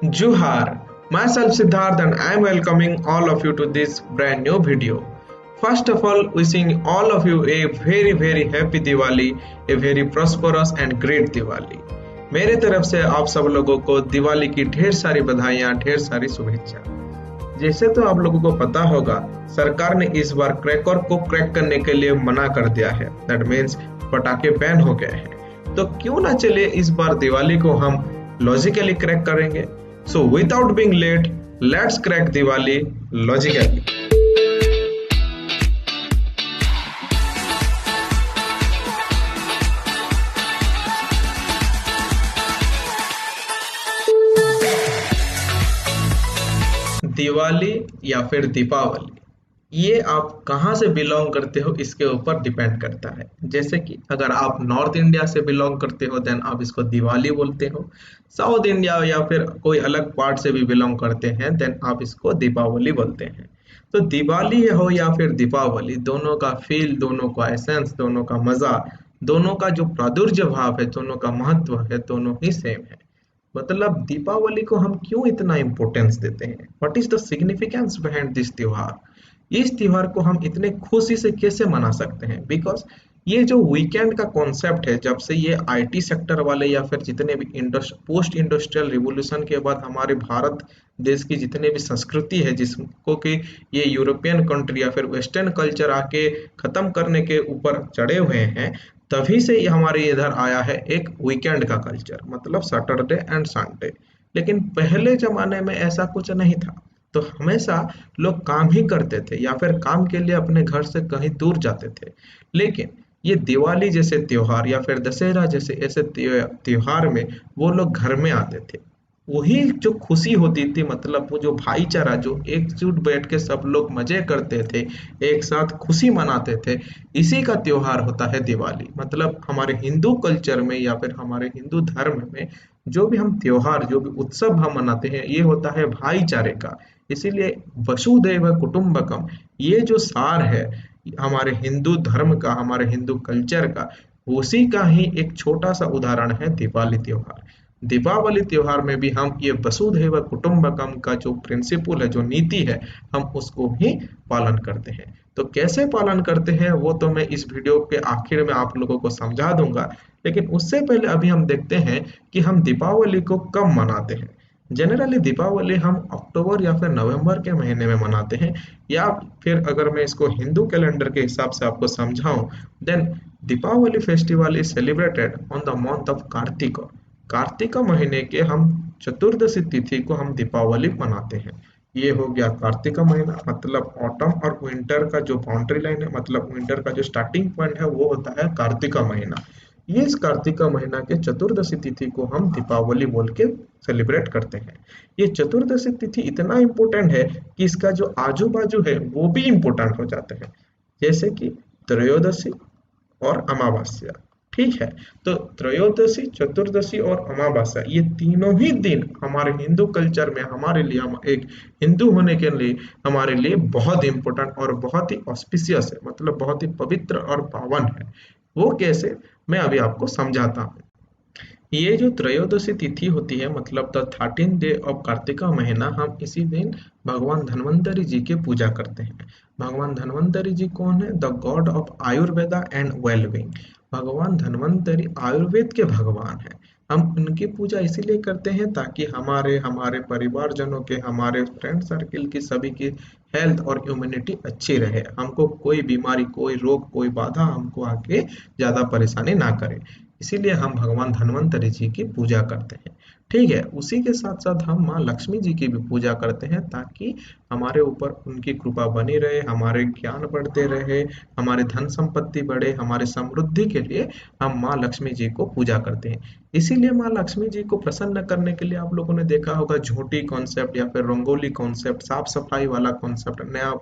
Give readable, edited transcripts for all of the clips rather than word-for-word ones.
Juhar, myself Siddharth and I am welcoming all of you to this brand new video. First of all, wishing all of you a very happy Diwali, a very prosperous and great Diwali. मेरे तरफ से आप सब लोगों को दिवाली की ढेर सारी बधाइयां, ढेर सारी शुभेच्छा। जैसे तो आप लोगों को पता होगा, सरकार ने इस बार क्रैकर को क्रैक करने के लिए मना कर दिया है। दैट मीन्स पटाखे बैन हो गए हैं। तो क्यों ना चलिए इस बार दिवाली को हम लॉजिकली क्रैक करेंगे। So without being late, let's crack Diwali logically. Diwali या फिर दीपावली, ये आप कहाँ से बिलोंग करते हो इसके ऊपर डिपेंड करता है। जैसे कि अगर आप नॉर्थ इंडिया से बिलोंग करते हो देन आप इसको दिवाली बोलते हो। साउथ इंडिया या फिर कोई अलग पार्ट से भी बिलोंग करते हैं देन आप इसको दीपावली बोलते हैं। तो दिवाली हो या फिर दीपावली, दोनों का फील, दोनों का एसेंस, दोनों का मजा, दोनों का जो प्रादुर्य भाव है, दोनों का महत्व है, दोनों ही सेम है। मतलब दीपावली को हम क्यों इतना इम्पोर्टेंस देते हैं? What is the significance behind this त्योहार? इस त्योहार को हम इतने खुशी से कैसे मना सकते हैं? बिकॉज ये जो वीकेंड का कॉन्सेप्ट है, जब से ये आईटी सेक्टर वाले या फिर जितने भी पोस्ट इंडस्ट्रियल रिवोल्यूशन के बाद हमारे भारत देश की जितने भी संस्कृति है, जिसको कि ये यूरोपियन कंट्री या फिर वेस्टर्न कल्चर आके खत्म करने के ऊपर चढ़े हुए हैं, तभी से ये हमारे इधर आया है एक वीकेंड का कल्चर, मतलब सैटरडे एंड संडे। लेकिन पहले जमाने में ऐसा कुछ नहीं था। तो हमेशा लोग काम ही करते थे या फिर काम के लिए अपने घर से कहीं दूर जाते थे। लेकिन ये दिवाली जैसे त्योहार या फिर दशहरा जैसे ऐसे त्योहार में वो लोग घर में आते थे। वही जो खुशी होती थी, मतलब वो जो भाईचारा, जो एकजुट बैठ के सब लोग मजे करते थे, एक साथ खुशी मनाते थे, इसी का त्योहार होता है दिवाली। मतलब हमारे हिंदू कल्चर में या फिर हमारे हिंदू धर्म में जो भी हम त्योहार, जो भी उत्सव हम मनाते हैं, ये होता है भाईचारे का। इसीलिए वसुधैव कुटुंबकम, ये जो सार है हमारे हिंदू धर्म का, हमारे हिंदू कल्चर का, उसी का ही एक छोटा सा उदाहरण है दिवाली त्योहार। दीपावली त्योहार में भी हम ये वसुधैव कुटुंबकम का जो प्रिंसिपल है, जो नीति है, हम उसको ही पालन करते हैं। तो कैसे पालन करते हैं वो तो मैं इस वीडियो के आखिर में आप लोगों को समझा दूंगा। लेकिन उससे पहले अभी हम देखते हैं कि हम दीपावली को कब मनाते हैं। जनरली दीपावली हम अक्टूबर या फिर नवंबर के महीने में मनाते हैं, या फिर अगर मैं इसको हिंदू कैलेंडर के हिसाब से आपको समझाऊं, then Deepawali festival is celebrated on the month of Kartik. Kartik महीने के हम चतुर्दशी तिथि को हम दीपावली मनाते हैं। ये हो गया कार्तिक महीना, मतलब ऑटम और विंटर का जो बाउंड्री लाइन है, मतलब विंटर का जो स्टार्टिंग पॉइंट है वो होता है कार्तिक महीना। ये इस कार्तिक महीना के चतुर्दशी तिथि को हम दीपावली बोल के सेलिब्रेट करते हैं। ये चतुर्दशी तिथि इतना इम्पोर्टेंट है कि इसका जो आजू बाजू है वो भी इम्पोर्टेंट हो जाते हैं, जैसे कि त्रयोदशी और अमावस्या। ठीक है, तो त्रयोदशी, चतुर्दशी और अमावस्या, ये तीनों ही दिन हमारे हिंदू कल्चर में, हमारे लिए, हम एक हिंदू होने के लिए, हमारे लिए बहुत इंपॉर्टेंट और बहुत ही ऑस्पिशियस है, मतलब बहुत ही पवित्र और पावन है। वो कैसे, मैं अभी आपको समझाता हूँ। ये जो त्रयोदशी तिथि होती है, मतलब the 13th day of Kartika महीना, हम इसी दिन भगवान धन्वंतरी जी की पूजा करते हैं। भगवान धन्वंतरी जी कौन है? The God of Ayurveda and wellbeing. भगवान धन्वंतरी आयुर्वेद के भगवान है। हम उनकी पूजा इसीलिए करते हैं ताकि हमारे हमारे परिवारजनों के, हमारे फ्रेंड सर्किल की, सभी की हेल्थ और इम्यूनिटी अच्छी रहे, हमको कोई बीमारी, कोई रोग, कोई बाधा हमको आके ज्यादा परेशानी ना करे। इसीलिए हम भगवान धन्वंतरी जी की पूजा करते हैं। ठीक है, उसी के साथ साथ हम माँ लक्ष्मी जी की भी पूजा करते हैं ताकि हमारे ऊपर उनकी कृपा बनी रहे, हमारे ज्ञान बढ़ते रहे, हमारे धन संपत्ति बढ़े, हमारे समृद्धि के लिए हम माँ लक्ष्मी जी को पूजा करते हैं। इसीलिए माँ लक्ष्मी जी को प्रसन्न करने के लिए आप लोगों ने देखा होगा झोटी कॉन्सेप्ट या फिर रंगोली कॉन्सेप्ट, साफ सफाई वाला कॉन्सेप्ट, नया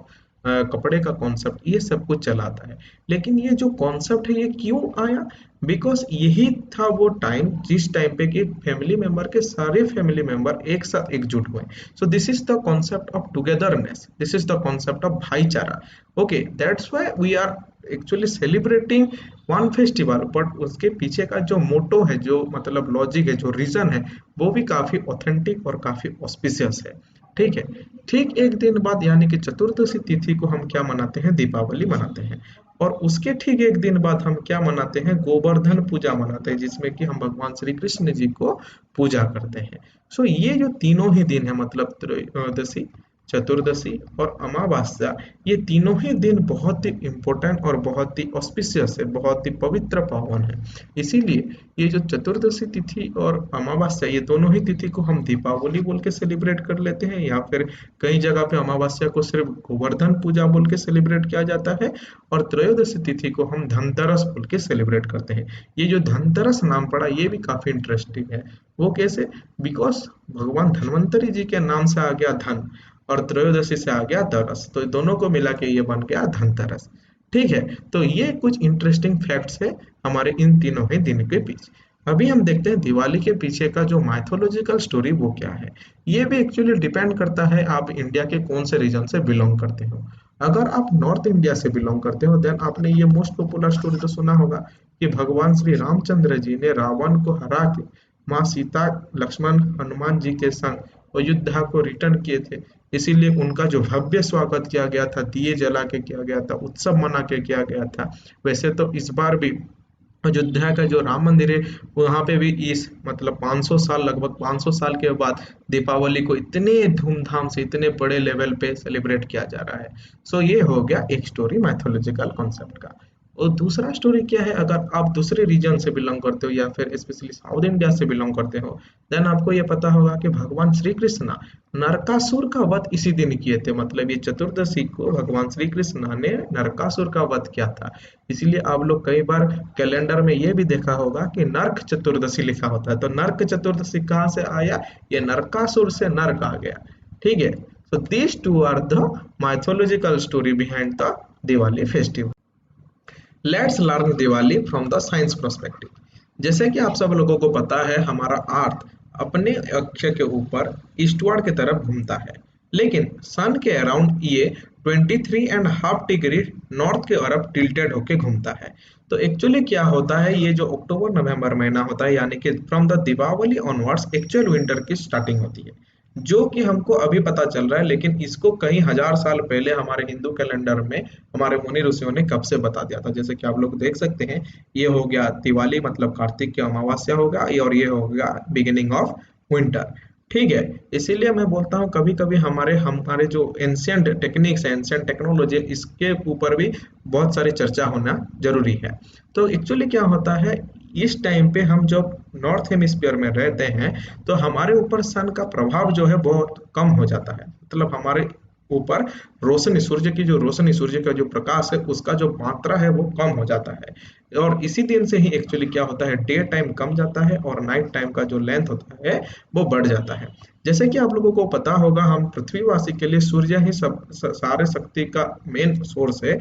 कपड़े का कॉन्सेप्ट, ये सब कुछ चलाता है। लेकिन ये जो कॉन्सेप्ट है ये क्यों आया? बिकॉज यही था वो टाइम जिस टाइम पे कि फैमिली मेंबर के सारे फैमिली मेंबर एक साथ एकजुट हुए। So this is the concept of togetherness, this is the concept of bhaichara. Okay, that's why we are actually celebrating one festival, but उसके पीछे का जो मोटो है, जो मतलब लॉजिक है, जो रीजन है, वो भी काफी ऑथेंटिक और काफी ऑस्पिशियस है। ठीक है। ठीक एक दिन बाद यानी कि चतुर्दशी तिथि को हम क्या मनाते हैं, दीपावली मनाते हैं। और उसके ठीक एक दिन बाद हम क्या मनाते हैं, गोवर्धन पूजा मनाते हैं, जिसमें कि हम भगवान श्री कृष्ण जी को पूजा करते हैं। सो ये जो तीनों ही दिन है, मतलब त्रयोदशी, चतुर्दशी और अमावस्या, ये तीनों ही दिन बहुत ही इम्पोर्टेंट और बहुत ही ऑस्पिशियस है, बहुत ही पवित्र पावन है। इसीलिए ये जो चतुर्दशी तिथि और अमावस्या, ये दोनों ही तिथि को हम दीपावली बोल के सेलिब्रेट कर लेते हैं, या फिर कई जगह पे अमावस्या को सिर्फ गोवर्धन पूजा बोल के सेलिब्रेट किया जाता है, और त्रयोदशी तिथि को हम धनतेरस बोल के सेलिब्रेट करते हैं। ये जो धनतेरस नाम पड़ा, ये भी काफी इंटरेस्टिंग है। वो कैसे? बिकॉज भगवान धन्वंतरी जी के नाम से आ गया धन, और त्रयोदशी से आ गया तरस, तो दोनों को मिला के ये बन गया धनतेरस। ठीक है। तो ये कुछ इंटरेस्टिंग फैक्ट्स है हमारे इन तीनों ही दिन के पीछे। अभी हम देखते हैं दिवाली के पीछे का जो माइथोलॉजिकल स्टोरी वो क्या है। ये भी एक्चुअली डिपेंड करता है आप इंडिया के कौन से रीजन से बिलोंग करते हो। अगर आप नॉर्थ इंडिया से बिलोंग करते हो, देन आपने ये मोस्ट पॉपुलर स्टोरी तो सुना होगा कि भगवान श्री रामचंद्र जी ने रावण को हरा के माँ सीता, लक्ष्मण, हनुमान जी के संग अयोध्या को रिटर्न किए थे। इसीलिए उनका जो भव्य स्वागत किया गया था, दिए जला के किया गया था, उत्सव मना के किया गया था। वैसे तो इस बार भी अयोध्या का जो राम मंदिर है, वहां पे भी इस मतलब 500 साल, लगभग 500 साल के बाद दीपावली को इतने धूमधाम से, इतने बड़े लेवल पे सेलिब्रेट किया जा रहा है। सो ये हो गया एक स्टोरी मैथोलॉजिकल कॉन्सेप्ट का। और दूसरा स्टोरी क्या है, अगर आप दूसरे रीजन से बिलोंग करते हो या फिर स्पेशली साउथ इंडिया से बिलोंग करते हो, देन आपको ये पता होगा कि भगवान श्री कृष्ण नरकासुर का वध इसी दिन किए थे। मतलब ये चतुर्दशी को भगवान श्री कृष्ण ने नरकासुर का वध किया था। इसीलिए आप लोग कई बार कैलेंडर में ये भी देखा होगा कि नरक चतुर्दशी लिखा होता है। तो नरक चतुर्दशी कहाँ से आया? ये नरकासुर से नरक आ गया। ठीक है। So these two are the mythological story behind the Diwali festival. Let's learn Diwali from the science perspective. जैसे कि आप सब लोगों को पता है, हमारा अर्थ अपने अक्ष के ऊपर ईस्टवर्ड की तरफ घूमता है, लेकिन सन के अराउंड ये 23.5 डिग्री नॉर्थ की तरफ टिल्टेड होके घूमता है। तो एक्चुअली क्या होता है, ये जो अक्टूबर नवंबर महीना होता है, यानी कि from the Diwali onwards actual winter की स्टार्टिंग होती है, जो कि हमको अभी पता चल रहा है, लेकिन इसको कई हजार साल पहले हमारे हिंदू कैलेंडर में हमारे मुनि ऋषियों ने कब से बता दिया था। जैसे कि आप लोग देख सकते हैं, ये हो गया दिवाली, मतलब कार्तिक की अमावस्या होगा, और ये हो गया बिगिनिंग ऑफ विंटर। ठीक है। इसीलिए मैं बोलता हूँ कभी कभी हमारे हमारे जो एंशियंट टेक्निक्स है, एंशियंट टेक्नोलॉजी, इसके ऊपर भी बहुत सारी चर्चा होना जरूरी है। तो एक्चुअली क्या होता है, इस टाइम पे हम जब नॉर्थ हेमिस्फीयर में रहते हैं, तो हमारे ऊपर सन का प्रभाव जो है बहुत कम हो जाता है। मतलब हमारे ऊपर रोशनी, सूर्य की जो रोशनी, सूर्य का जो प्रकाश है, उसका जो मात्रा है वो कम हो जाता है। और इसी दिन से ही एक्चुअली क्या होता है, डे टाइम कम जाता है और नाइट टाइम का जो लेंथ होता है वो बढ़ जाता है। जैसे कि आप लोगों को पता होगा, हम पृथ्वीवासी के लिए सूर्य ही सब सारे शक्ति का मेन सोर्स है।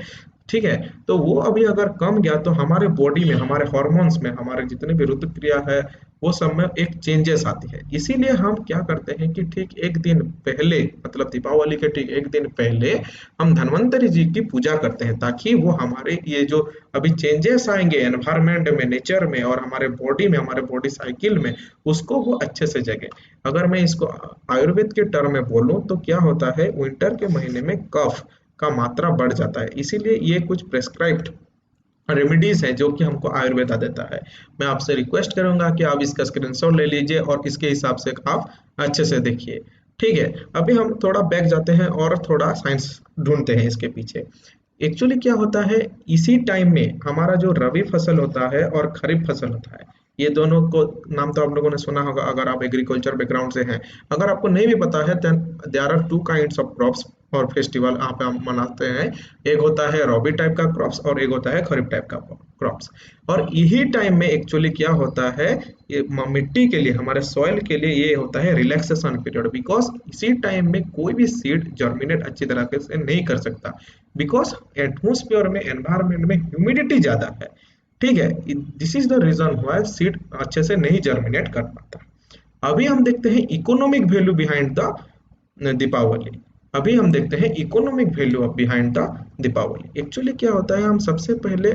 ठीक है। तो वो अभी अगर कम गया, तो हमारे बॉडी में, हमारे हॉर्मोन्स में, हमारे जितने भी ऋतु क्रिया है, वो सब में एक चेंजेस आती है। इसीलिए हम क्या करते हैं कि ठीक एक दिन पहले, मतलब दीपावली के ठीक एक दिन पहले, हम धन्वंतरी जी की पूजा करते हैं, ताकि वो हमारे ये जो अभी चेंजेस आएंगे एनवायरमेंट में, नेचर में और हमारे बॉडी में, हमारे बॉडी साइकिल में, उसको वो अच्छे से जगे। अगर मैं इसको आयुर्वेद के टर्म में बोलूं, तो क्या होता है, विंटर के महीने में कफ का मात्रा बढ़ जाता है। इसीलिए ये कुछ प्रेस्क्राइब्ड रेमेडीज है जो कि हमको आयुर्वेदा देता है। मैं आपसे रिक्वेस्ट करूंगा कि आप इसका स्क्रीनशॉट ले लीजिए और इसके हिसाब से आप अच्छे से देखिए। ठीक है। अभी हम थोड़ा बैक जाते हैं और थोड़ा साइंस ढूंढते हैं इसके पीछे। एक्चुअली क्या होता है, इसी टाइम में हमारा जो रबी फसल होता है और खरीफ फसल होता है, ये दोनों को नाम तो आप लोगों ने सुना होगा अगर आप एग्रीकल्चर बैकग्राउंड से हैं। अगर आपको नहीं भी पता है, then there are two kinds of crops और फेस्टिवल यहाँ पे हम मनाते हैं। एक होता है रबी टाइप का क्रॉप्स और एक होता है खरीफ टाइप का क्रॉप्स। और यही टाइम में एक्चुअली क्या होता है, ये मिट्टी के लिए, हमारे सॉइल के लिए ये होता है रिलैक्सेशन पीरियड। बिकॉज इसी टाइम में कोई भी सीड जर्मिनेट अच्छी तरीके से नहीं कर सकता, बिकॉज एटमोस्फियर में, एनवायरमेंट में ह्यूमिडिटी ज्यादा है। ठीक है। This is the reason why seed अच्छे से नहीं जर्मिनेट कर पाता। अभी हम देखते हैं economic value behind the Deepawali. अभी हम देखते हैं economic value behind the Deepawali. Actually क्या होता है, हम सबसे पहले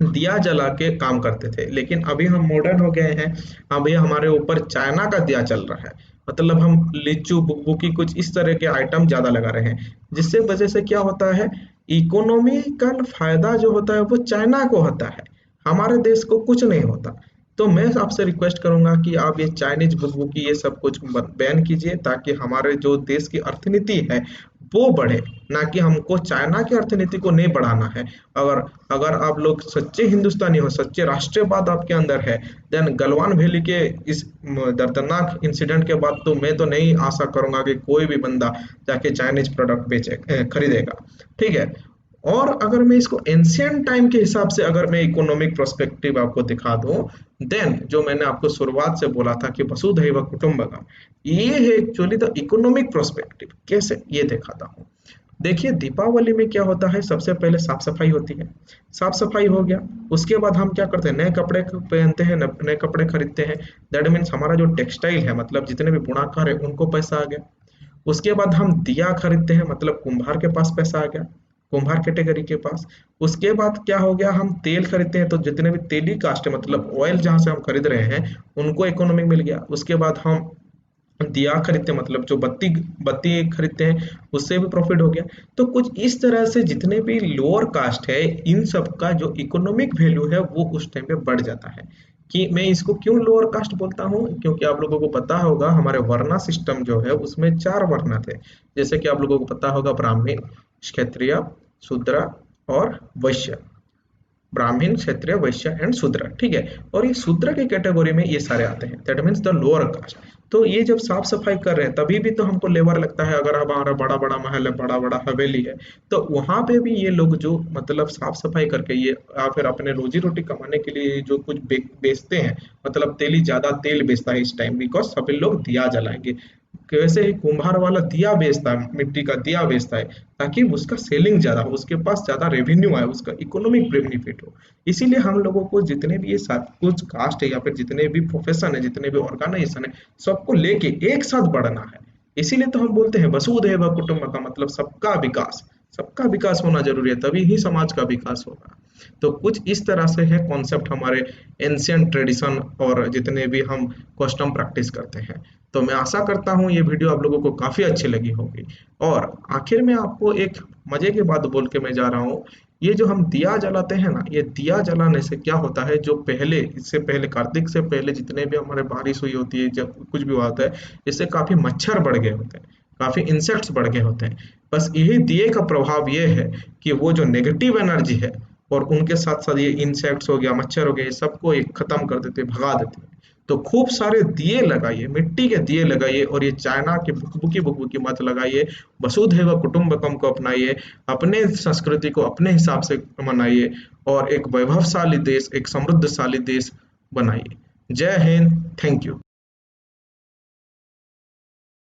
दिया जला के काम करते थे, लेकिन अभी हम मॉडर्न हो गए हैं। अभी हमारे ऊपर चाइना का दिया चल रहा है, मतलब हम लीचू बुकबुकी कुछ इस तरह के आइटम ज्यादा लगा रहे हैं, जिससे वजह से क्या होता है, इकोनॉमिकल फायदा जो होता है वो चाइना को होता है, हमारे देश को कुछ नहीं होता। तो मैं आपसे रिक्वेस्ट करूंगा कि आप ये चाइनीज बुकबुकी ये सब कुछ बैन कीजिए, ताकि हमारे जो देश की अर्थनीति है वो बढ़े, ना कि हमको चाइना की अर्थनीति को नहीं बढ़ाना है। अगर अगर आप लोग सच्चे हिंदुस्तानी हो, सच्चे राष्ट्रीयवाद आपके अंदर है, देन गलवान वैली के इस दर्दनाक इंसिडेंट के बाद तो मैं तो नहीं आशा करूंगा कि कोई भी बंदा जाके चाइनीज प्रोडक्ट खरीदेगा। ठीक है। और अगर मैं इसको एंशियंट टाइम के हिसाब से अगर मैं इकोनॉमिक प्रोस्पेक्टिव आपको दिखा दूं, देन जो मैंने आपको शुरुआत से बोला था कि वसुधैव कुटुंबकम, ये है एक्चुअली द इकोनॉमिक प्रोस्पेक्टिव। कैसे, ये दिखाता हूँ। देखिए दीपावली में क्या होता है, सबसे पहले साफ सफाई होती है। साफ सफाई हो गया, उसके बाद हम क्या करते हैं, नए कपड़े पहनते हैं, नए कपड़े खरीदते हैं। दैट मीन्स हमारा जो टेक्सटाइल है, मतलब जितने भी बुनाकार है उनको पैसा आ गया। उसके बाद हम दिया खरीदते हैं, मतलब कुम्हार के पास पैसा आ गया, कुम्हार कैटेगरी के पास। उसके बाद क्या हो गया, हम तेल खरीदते हैं, तो जितने भी तेली कास्ट है, मतलब ऑयल जहां से हम खरीद रहे हैं उनको इकोनॉमिक मिल गया। उसके बाद हम दिया खरीदते हैं, मतलब जो बत्ती बत्ती खरीदते हैं, उससे भी प्रॉफिट हो गया। तो कुछ इस तरह से जितने भी लोअर कास्ट है, इन सब का जो इकोनॉमिक वैल्यू है वो उस टाइम पे बढ़ जाता है। कि मैं इसको क्यों लोअर कास्ट बोलता हूँ, क्योंकि आप लोगों को पता होगा हमारे वर्णा सिस्टम जो है उसमें 4 वर्ण थे। जैसे कि आप लोगों को पता होगा, ब्राह्मण, क्षत्रिय, शूद्र और वैश्य। ब्राह्मण, क्षत्रिय, वैश्य एंड शूद्र। ठीक है। और ये शूद्र की कैटेगरी में ये सारे आते हैं, that means the lower caste. तो ये जब साफ सफाई कर रहे हैं तभी भी तो हमको लेबर लगता है। अगर हमारा बड़ा बड़ा महल है, बड़ा बड़ा हवेली है, तो वहां पे भी ये लोग जो मतलब साफ सफाई करके ये या फिर अपने रोजी रोटी कमाने के लिए जो कुछ बेचते हैं, मतलब तेली ज्यादा तेल बेचता है इस टाइम, बिकॉज सभी लोग दिया जलाएंगे। वैसे ही कुम्हार वाला दिया बेचता है, मिट्टी का दिया बेचता है, ताकि उसका सेलिंग ज्यादा हो, उसके पास ज्यादा रेवेन्यू आए, उसका इकोनॉमिक बेनिफिट हो। इसीलिए हम लोगों को जितने भी ये सब कुछ कास्ट है या फिर जितने भी प्रोफेशन है, जितने भी ऑर्गेनाइजेशन है, सबको लेके एक साथ बढ़ना है। इसीलिए तो हम बोलते हैं वसुधैव कुटुंबकम, मतलब सबका विकास। सबका विकास होना जरूरी है, तभी ही समाज का विकास होगा। तो कुछ इस तरह से है कॉन्सेप्ट हमारे एंशियंट ट्रेडिशन और जितने भी हम कस्टम प्रैक्टिस करते हैं। तो मैं आशा करता हूँ ये वीडियो आप लोगों को काफी अच्छी लगी होगी। और आखिर में आपको एक मजे की बात बोल के मैं जा रहा हूँ। ये जो हम दिया जलाते हैं ना, ये दिया जलाने से क्या होता है, जो पहले इससे पहले कार्तिक से पहले जितने भी हमारे बारिश हुई होती है, जब कुछ भी हुआ होता है, इससे काफी मच्छर बढ़ गए होते हैं, काफी इंसेक्ट्स बढ़ गए होते हैं। बस यही दिए का प्रभाव ये है कि वो जो नेगेटिव एनर्जी है और उनके साथ साथ ये इंसेक्ट्स हो गया, मच्छर हो गया, ये सबको एक खत्म कर देते, भगा देते हैं। तो खूब सारे दिए लगाइए, मिट्टी के दिए लगाइए, और ये चाइना की बुकबुकी बुकबुकी मत लगाइए। वसुधैव कुटुंबकम को अपनाइए, अपने संस्कृति को अपने हिसाब से मनाइए, और एक वैभवशाली देश, एक समृद्धशाली देश बनाइए। जय हिंद, थैंक यू।